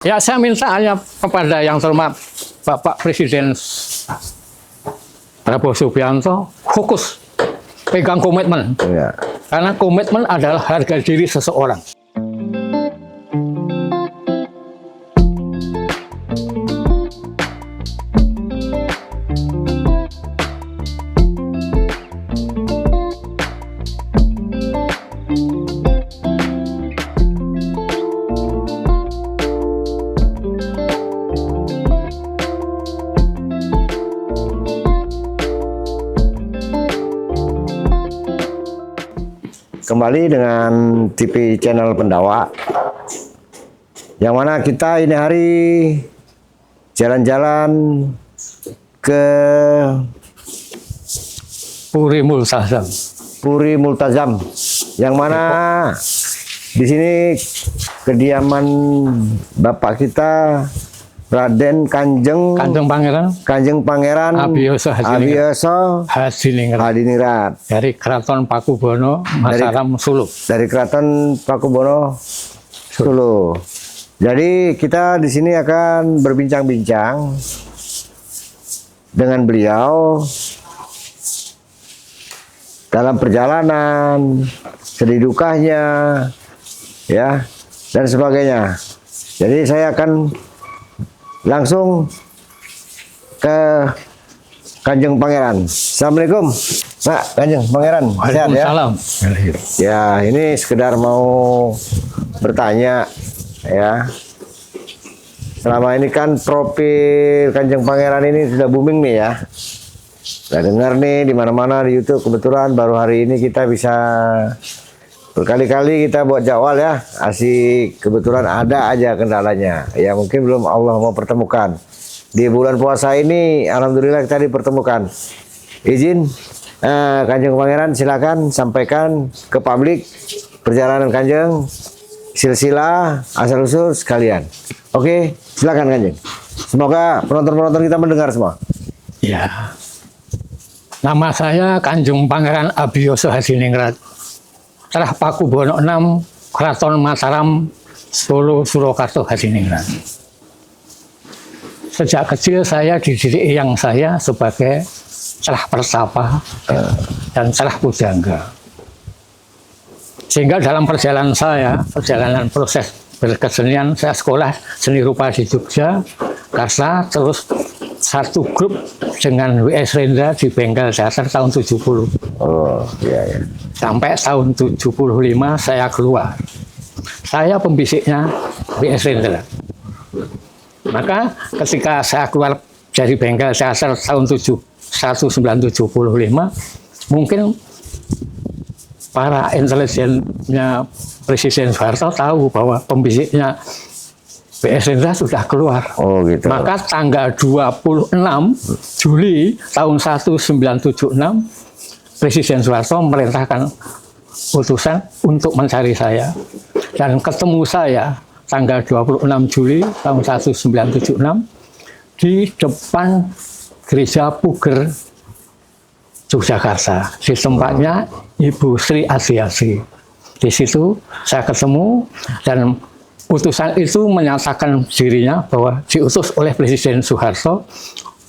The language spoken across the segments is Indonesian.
Ya, saya minta hanya kepada yang terhormat Bapak Presiden Prabowo Subianto fokus pegang komitmen. Ya. Karena komitmen adalah harga diri seseorang. Kembali dengan TV channel Pendawa, yang mana kita ini hari jalan-jalan ke Puri Multazam. Puri Multazam, yang mana di sini kediaman Bapak kita Raden Kanjeng Pangeran Abioso Hadiningrat dari Keraton Pakubono Mataram Solo. Dari Keraton Pakubono Solo. Jadi kita di sini akan berbincang-bincang dengan beliau dalam perjalanan, sedih dukanya, ya, dan sebagainya. Jadi saya akan langsung ke Kanjeng Pangeran. Assalamualaikum, Pak Kanjeng Pangeran. Sehat ya? Waalaikumsalam. Ya, ini sekedar mau bertanya, ya. Selama ini kan profil Kanjeng Pangeran ini sudah booming nih ya. Sudah dengar nih di mana-mana di YouTube. Kebetulan baru hari ini kita bisa berkali-kali kita buat jawab ya, asik, kebetulan ada aja kendalanya. Ya mungkin belum Allah mau pertemukan. Di bulan puasa ini, alhamdulillah kita dipertemukan. Izin, Kanjeng Pangeran silakan sampaikan ke publik perjalanan Kanjeng, silsilah, asal-usul sekalian. Oke, silakan Kanjeng. Semoga penonton-penonton kita mendengar semua. Ya, nama saya Kanjeng Pangeran Abioso Hadiningrat. Terah Pakubono 6, Keraton Mataram, Solo, Surakarta, Hadiningrat. Sejak kecil saya dididik eyang saya sebagai cerah pertapa dan cerah pujangga. Sehingga dalam perjalanan proses berkesenian, saya sekolah seni rupa di Jogja, karena terus satu grup dengan W.S. Rendra di Bengkel Teater tahun 70. Oh, iya, iya. Sampai tahun 75 saya keluar. Saya pembisiknya W.S. Rendra. Maka ketika saya keluar dari Bengkel Teater tahun 1975, mungkin para intelijennya Presiden Soeharto tahu bahwa pembisiknya W.S. Rendra sudah keluar. Oh, gitu. Maka tanggal 26 Juli tahun 1976 Presiden Soeharto memerintahkan utusan untuk mencari saya, dan ketemu saya tanggal 26 Juli tahun 1976 di depan Gereja Puger Yogyakarta, di tempatnya Ibu Sri Adiasi. Di situ saya ketemu, dan utusan itu menyatakan dirinya bahwa diutus oleh Presiden Soeharto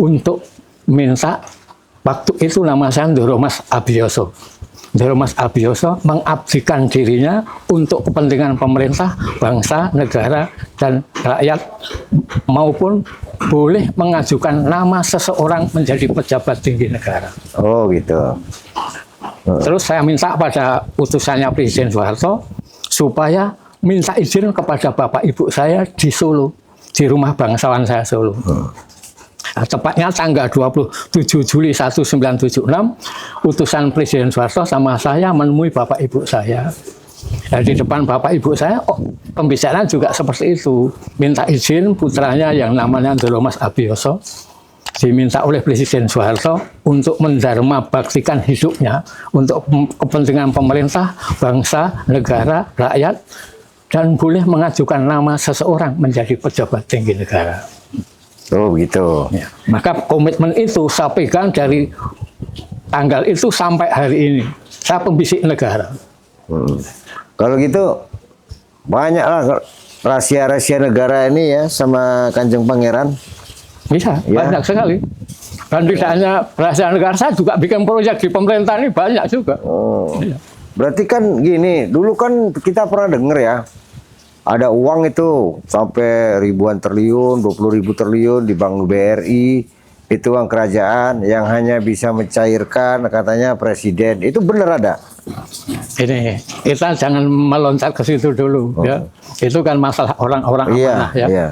untuk minta, waktu itu nama saya Ndoro Mas Abioso. Ndoro Mas Abioso mengabdikan dirinya untuk kepentingan pemerintah, bangsa, negara, dan rakyat, maupun boleh mengajukan nama seseorang menjadi pejabat tinggi negara. Oh, gitu. Terus saya minta pada utusannya Presiden Soeharto supaya minta izin kepada bapak ibu saya di Solo, di rumah bangsawan saya Solo. Nah, tepatnya tanggal 27 Juli 1976, utusan Presiden Soeharto sama saya menemui bapak ibu saya. Nah, di depan bapak ibu saya, pembicaraan juga seperti itu. Minta izin putranya yang namanya Ndoro Mas Abioso, diminta oleh Presiden Soeharto untuk mendharma baktikan hidupnya untuk kepentingan pemerintah, bangsa, negara, rakyat, dan boleh mengajukan nama seseorang menjadi pejabat tinggi negara. Oh, begitu. Ya. Maka komitmen itu saya pegang dari tanggal itu sampai hari ini. Saya pembisik negara. Kalau gitu banyak lah rahasia-rahasia negara ini ya sama Kanjeng Pangeran? Bisa, Ya. banyak sekali. Dan tidak hanya rahasia negara, saya juga bikin proyek di pemerintah ini banyak juga. Oh. Iya. Berarti kan gini, dulu kan kita pernah dengar ya, ada uang itu sampai ribuan triliun, 20.000 triliun di Bank BRI, itu uang kerajaan yang hanya bisa mencairkan katanya presiden. Itu benar ada? Ini kita jangan meloncat ke situ dulu, ya. Itu kan masalah orang-orang Iya, amanah, ya. iya.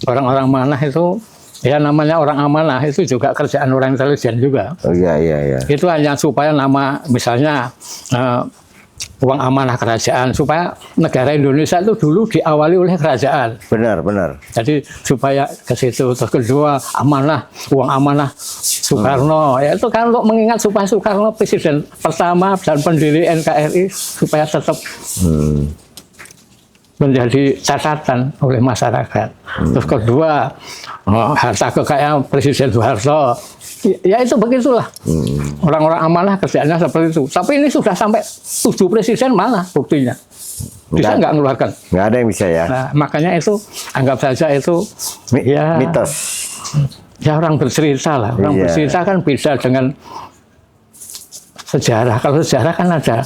Orang-orang amanah itu, ya namanya orang amanah itu juga kerjaan orang intelijen juga. Oh iya, iya, iya. Itu hanya supaya nama, misalnya uang amanah kerajaan, supaya negara Indonesia itu dulu diawali oleh kerajaan. Benar, benar. Jadi supaya ke situ. Terus kedua, amanah, uang amanah Soekarno. Ya itu kan untuk mengingat supaya Soekarno presiden pertama dan pendiri NKRI supaya tetap menjadi catatan oleh masyarakat. Terus kedua, harta kekayaan Presiden Soeharto. Ya itu begitulah. Orang-orang amanah kerjaannya seperti itu. Tapi ini sudah sampai 7 presiden mana buktinya? Bisa nggak mengeluarkan? Nggak ada yang bisa ya. Nah, makanya itu anggap saja itu ya Mitos. ya orang bercerita lah. Orang Iya. bercerita kan bisa dengan sejarah. Kalau sejarah kan ada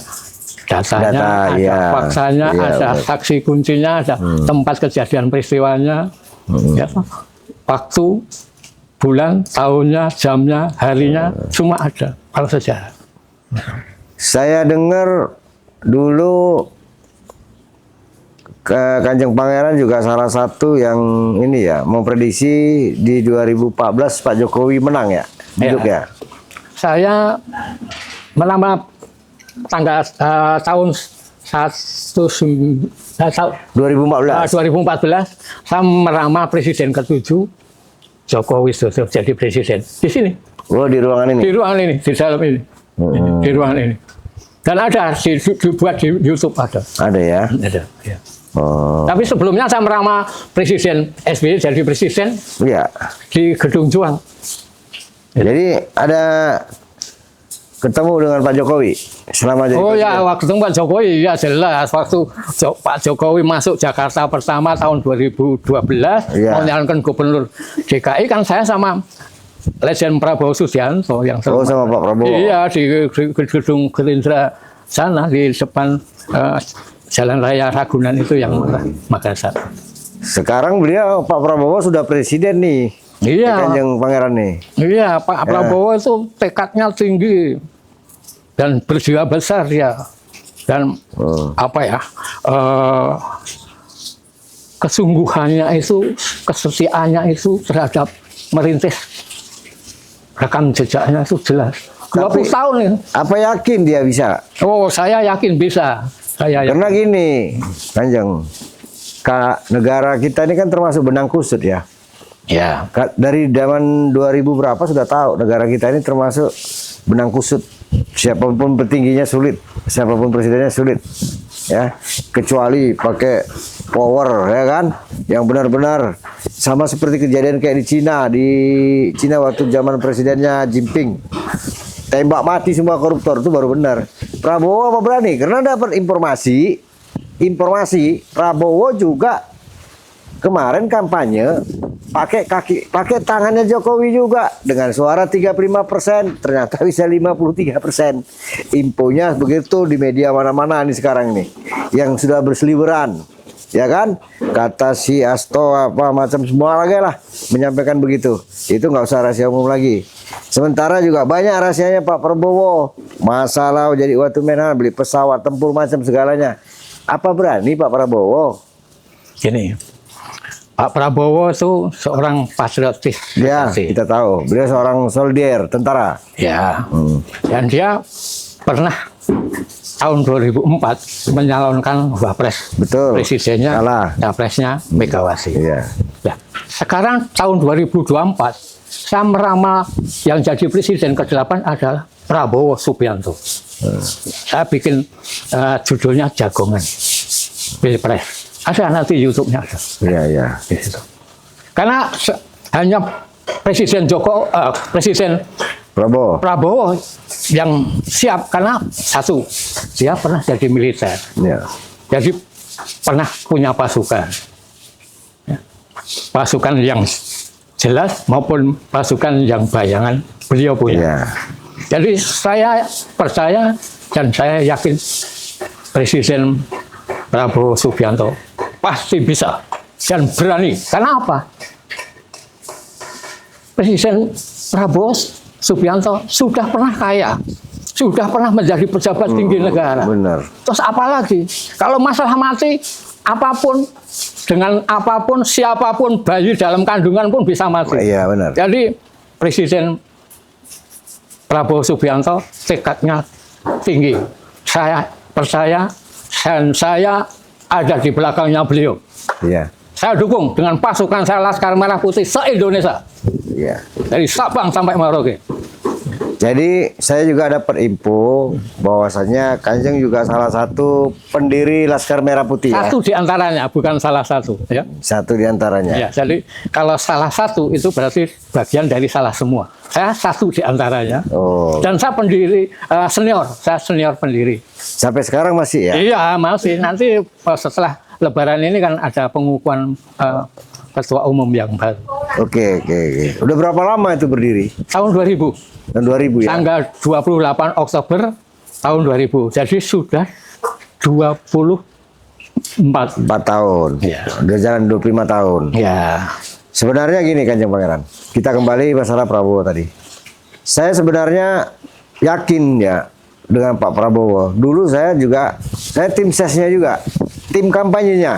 datanya, Data, ada iya. faktanya, Iya, ada betul. saksi kuncinya, ada tempat kejadian peristiwanya, ya, waktu, bulan, tahunnya, jamnya, harinya, semua ada. Kalau sejarah. Saya dengar dulu Kanjeng Pangeran juga salah satu yang ini ya memprediksi di 2014 Pak Jokowi menang ya, duduk ya. Saya melamar tanggal tahun 2014 saya melamar presiden ke-7 Joko Widodo jadi presiden di sini. Oh, di ruangan ini. Di ruangan ini, di dalam ini. Di ruangan ini. Dan ada dibuat di YouTube ada. Ada ya. Ada, ya. Oh, Tapi sebelumnya saya melamar Presiden SBY jadi presiden iya. di Gedung Juang. Jadi ada ketemu dengan Pak Jokowi selama jadi Oh presiden. ya, waktu Pak Jokowi ya jelas. Waktu Pak Jokowi masuk Jakarta pertama tahun 2012, Iya. menjalankan gubernur DKI kan saya sama Legend Prabowo Subianto yang Oh, sama Pak Prabowo. Iya di gedung Gerindra sana di depan Jalan Raya Ragunan itu yang Makassar. Sekarang beliau Pak Prabowo sudah presiden nih. Iya. Kanjeng Pangeran nih. Iya, Pak Prabowo itu tekadnya tinggi dan berjiwa besar ya, dan apa ya, kesungguhannya itu, kesetiaannya itu terhadap merintis rekam jejaknya itu jelas. 20 tahun ya. Apa yakin dia bisa? Oh, saya yakin bisa. Saya yakin. Karena gini, Kanjeng, negara kita ini kan termasuk benang kusut ya. Ya. Dari zaman 2000 berapa sudah tahu negara kita ini termasuk benang kusut. Siapapun petingginya sulit, siapapun presidennya sulit, ya. Kecuali pakai power, ya kan, yang benar-benar sama seperti kejadian kayak di Cina waktu zaman presidennya Jinping. Tembak mati semua koruptor, itu baru benar. Prabowo apa berani? Karena dapat informasi Prabowo juga kemarin kampanye pakai tangannya Jokowi juga dengan suara 35%, ternyata bisa 53%. Infonya begitu di media mana-mana nih sekarang nih, yang sudah berseliweran, ya kan? Kata si Asto apa macam semua lagi lah menyampaikan begitu. Itu nggak usah rahasia umum lagi. Sementara juga banyak rahasianya Pak Prabowo, masalah jadi waktu Menhan beli pesawat tempur macam segalanya. Apa berani Pak Prabowo? Gini, Pak Prabowo itu seorang patriotis. Ya, kita tahu. Beliau seorang soldier, tentara. Ya. Dan dia pernah tahun 2004 menyalonkan wapres. Betul. Presidennya, Kalah. capresnya Megawati. Iya. Ya. Sekarang tahun 2024 saya meramal yang jadi presiden ke-8 adalah Prabowo Subianto. Saya bikin judulnya Jagongan Pilpres. Ada nanti YouTube-nya ada. Iya, iya. Gitu. Karena hanya Presiden Presiden Prabowo yang siap, karena satu, dia pernah jadi militer, Iya. jadi pernah punya pasukan, pasukan yang jelas maupun pasukan yang bayangan beliau punya. Iya. Jadi saya percaya dan saya yakin Presiden Prabowo Subianto pasti bisa dan berani. Karena apa? Presiden Prabowo Subianto sudah pernah kaya, sudah pernah menjadi pejabat tinggi negara. Benar. Terus apa lagi? Kalau masalah mati, apapun, dengan apapun, siapapun, bayi dalam kandungan pun bisa mati. Iya, benar. Jadi Presiden Prabowo Subianto tekadnya tinggi. Saya percaya dan saya ada di belakangnya beliau. Iya. Saya dukung dengan pasukan saya Laskar Merah Putih se-Indonesia. Iya. Dari Sabang sampai Merauke. Jadi saya juga dapat info bahwasannya Kanjeng juga salah satu pendiri Laskar Merah Putih ya. Satu di antaranya, bukan salah satu. Ya. Satu di antaranya. Ya, jadi kalau salah satu itu berarti bagian dari salah semua. Saya satu di antaranya. Oh. Dan saya pendiri senior, saya senior pendiri. Sampai sekarang masih ya? Iya, masih. Nanti setelah Lebaran ini kan ada pengukuhan ketua umum yang baru. Oke. Udah berapa lama itu berdiri? Tahun 2000. Tahun 2000 ya? Tanggal 28 Oktober tahun 2000. Jadi sudah 24 4 tahun. Ya. Udah jalan 25 tahun. Ya. Sebenarnya gini Kanjeng Pangeran. Kita kembali masalah Prabowo tadi. Saya sebenarnya yakin ya dengan Pak Prabowo. Dulu saya tim sesnya juga. Tim kampanyenya.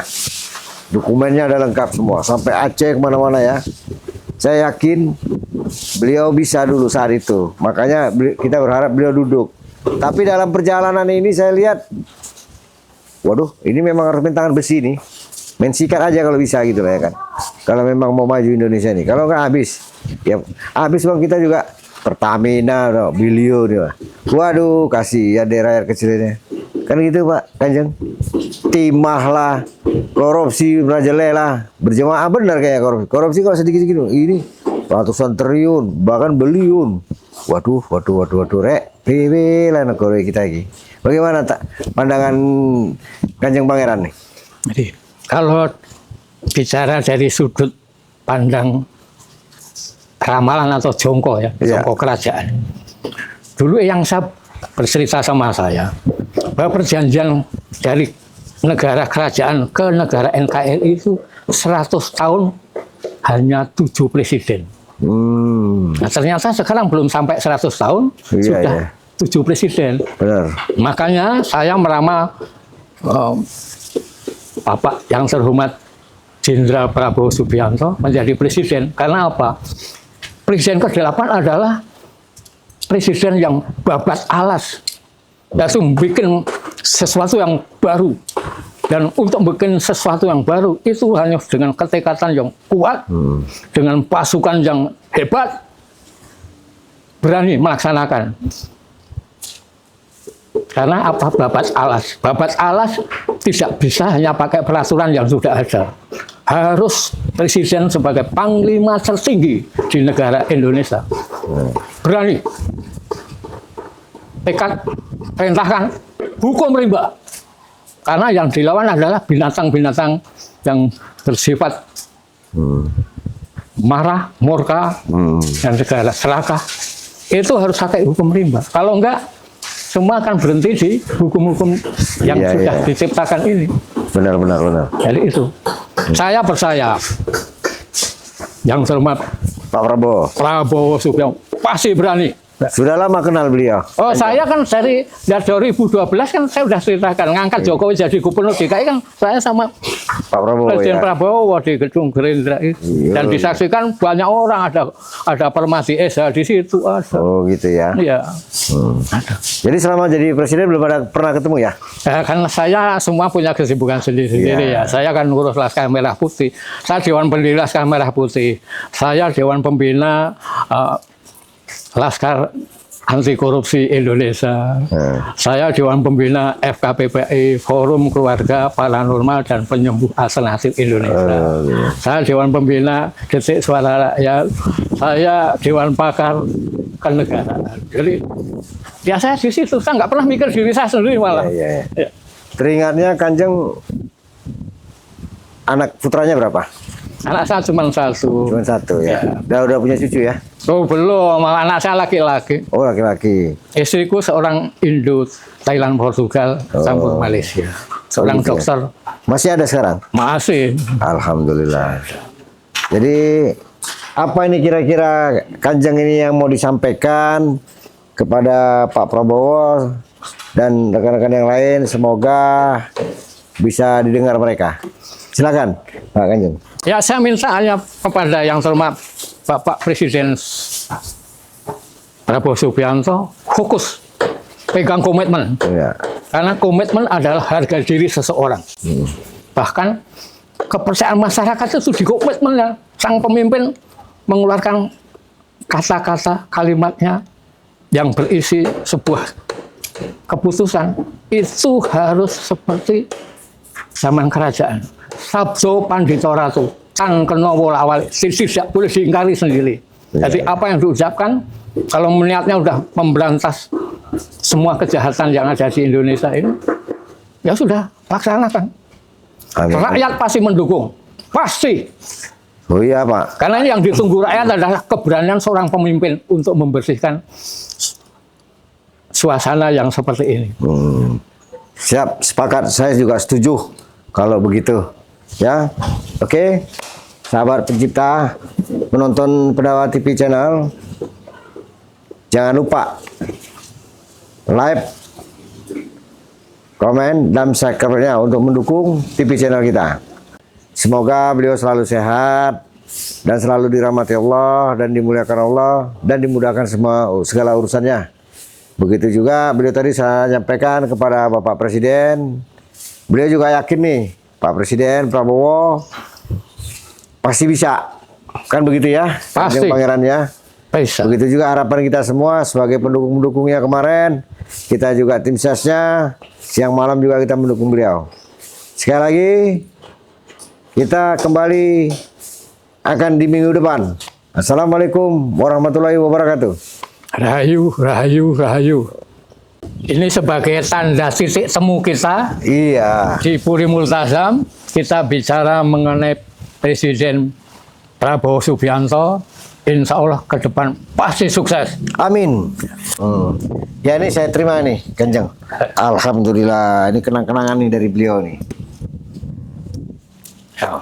Dokumennya ada lengkap semua. Sampai Aceh kemana-mana ya. Saya yakin beliau bisa dulu saat itu. Makanya kita berharap beliau duduk. Tapi dalam perjalanan ini saya lihat, waduh, ini memang harus main tangan besi nih. Main sikat aja kalau bisa gitu lah ya kan. Kalau memang mau maju Indonesia nih. Kalau nggak habis, ya habis bang kita juga Pertamina, no, Bilio nih. Waduh, kasih ya daerah kecil ini. Kan gitu Pak Kanjeng. Timah lah, korupsi merajalela, berjamaah benar kayak korupsi. Korupsi kalau sedikit-sedikit ini ratusan triliun, bahkan biliun. Waduh, rek, lah negara kita lagi. Bagaimana tak pandangan Kanjeng Pangeran nih? Jadi kalau bicara dari sudut pandang ramalan atau jongko ya, jongko kerajaan. Dulu yang saya bercerita sama saya bahwa perjanjian dari negara kerajaan ke negara NKRI itu 100 tahun hanya 7 presiden. Nah, ternyata sekarang belum sampai 100 tahun sudah 7 presiden. Benar. Makanya saya meramal Bapak yang terhormat Jenderal Prabowo Subianto menjadi presiden. Karena apa? Presiden ke-8 adalah presiden yang babat alas. Yaitu bikin sesuatu yang baru. Dan untuk bikin sesuatu yang baru itu hanya dengan ketekatan yang kuat, dengan pasukan yang hebat, berani melaksanakan. Karena apa babat alas? Babat alas tidak bisa hanya pakai peraturan yang sudah ada. Harus presiden sebagai panglima tertinggi di negara Indonesia. Berani. Tekad, perintahkan, hukum rimba. Karena yang dilawan adalah binatang-binatang yang bersifat marah, murka, dan segala serakah. Itu harus pakai hukum rimba. Kalau enggak, semua akan berhenti di hukum-hukum yang sudah diciptakan ini. Benar. Jadi itu. Saya percaya yang terhormat Pak Prabowo Subianto pasti berani. Sudah lama kenal beliau. Oh, saya kan dari 2012 kan saya sudah ceritakan ngangkat Jokowi jadi gubernur DKI kan saya sama Pak Prabowo Presiden ya. Prabowo di gedung Gerindra itu. Dan disaksikan banyak orang, ada Permadi Esa di situ ada. Oh gitu ya. Iya. Ada. Jadi selama jadi presiden belum pernah ketemu ya? Karena saya semua punya kesibukan sendiri-sendiri ya. Saya kan ngurus Laskar Merah Putih. Saya Dewan Pendiri Laskar Merah Putih. Saya Dewan Pembina Laskar Anti Korupsi Indonesia. Saya Dewan Pembina FKPPI, Forum Keluarga Paranormal dan Penyembuh Alternatif Indonesia. Saya Dewan Pembina Detik Suara Rakyat. Saya Dewan Pakar Kenegaraan. Jadi ya saya di situ, saya nggak pernah mikir diri saya sendiri malah. Ya. Teringatnya Kanjeng anak putranya berapa? Anak saya cuma satu. Cuma satu ya. Udah punya cucu ya? Oh belum, malah anak saya laki-laki. Oh laki-laki. Istriku seorang Indo, Thailand, Portugal, campur Malaysia. Seorang gitu ya? dokter. Masih ada sekarang? Masih. Alhamdulillah. Jadi apa ini kira-kira Kanjeng ini yang mau disampaikan kepada Pak Prabowo dan rekan-rekan yang lain, semoga bisa didengar mereka. Silakan Pak Kanjeng. Ya saya minta hanya kepada yang terhormat Bapak Presiden Prabowo Subianto fokus pegang komitmen. Ya. Karena komitmen adalah harga diri seseorang. Bahkan kepercayaan masyarakat itu di komitmennya. Sang pemimpin mengeluarkan kata-kata kalimatnya yang berisi sebuah keputusan. Itu harus seperti zaman kerajaan. Sabdo Pandito Ratu, Kang Kena Wolawali, tidak boleh diingkari sendiri. Jadi apa yang diucapkan, kalau niatnya sudah memberantas semua kejahatan yang ada di Indonesia ini, ya sudah, laksanakan. Amin. Rakyat pasti mendukung, pasti. Oh iya Pak. Karena ini yang ditunggu rakyat adalah keberanian seorang pemimpin untuk membersihkan suasana yang seperti ini. Siap, sepakat. Saya juga setuju kalau begitu. Ya, oke. Sahabat pencipta, penonton Pendawa TV Channel, jangan lupa like, komen, dan subscribe-nya untuk mendukung TV channel kita. Semoga beliau selalu sehat dan selalu dirahmati Allah dan dimuliakan Allah dan dimudahkan segala urusannya. Begitu juga beliau tadi saya nyampaikan kepada Bapak Presiden. Beliau juga yakin nih, Pak Presiden Prabowo pasti bisa. Kan begitu ya? Pasti. Pangerannya. Bisa. Begitu juga harapan kita semua sebagai pendukung-pendukungnya kemarin. Kita juga tim sesnya, siang malam juga kita mendukung beliau. Sekali lagi, kita kembali akan di minggu depan. Assalamualaikum warahmatullahi wabarakatuh. Rahayu, rahayu, rahayu. Ini sebagai tanda titik temu kita Iya. di Puri Multazam. Kita bicara mengenai Presiden Prabowo Subianto. Insya Allah ke depan pasti sukses. Amin. Ya ini saya terima nih, Kanjeng. Alhamdulillah, ini kenang-kenangan nih dari beliau nih. Ya.